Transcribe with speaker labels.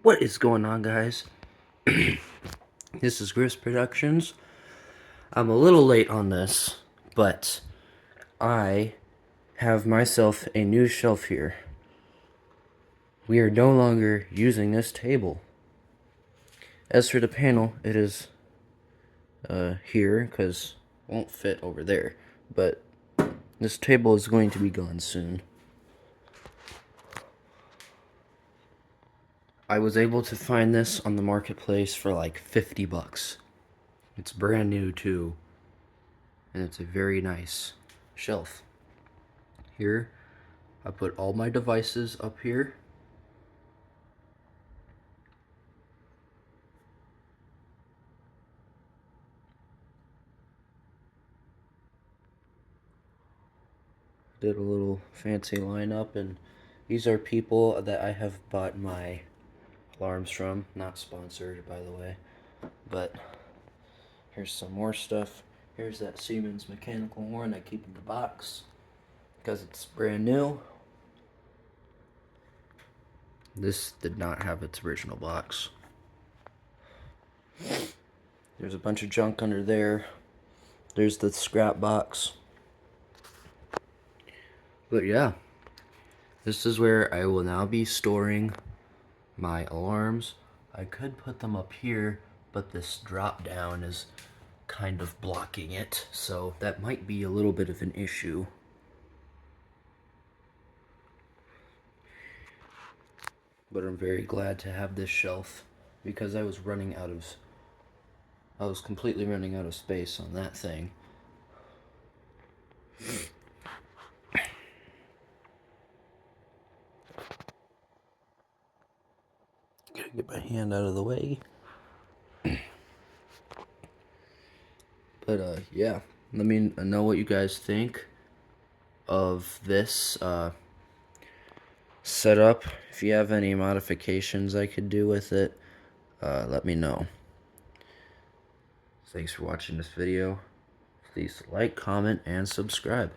Speaker 1: What is going on, guys? This is Gris Productions. I'm a little late on this, but I have myself a new shelf here. We are no longer using this table. As for the panel, it is here, because it won't fit over there. But this table is going to be gone soon. I was able to find this on the marketplace for like 50 bucks. It's brand new too. And it's a very nice shelf. Here, I put all my devices up here. Did a little fancy lineup, and these are people that I have bought my alarms from. Not sponsored, by the way. But here's some more stuff. Here's that Siemens mechanical horn I keep in the box because it's brand new. This did not have its original box. There's a bunch of junk under there. There's the scrap box. But yeah, this is where I will now be storing my alarms. I could put them up here, but this drop down is kind of blocking it, so that might be a little bit of an issue. But I'm very glad to have this shelf because I was completely running out of space on that thing. Gotta get my hand out of the way. But yeah, let me know what you guys think of this setup. If you have any modifications I could do with it, let me know. Thanks for watching this video. Please like, comment, and subscribe.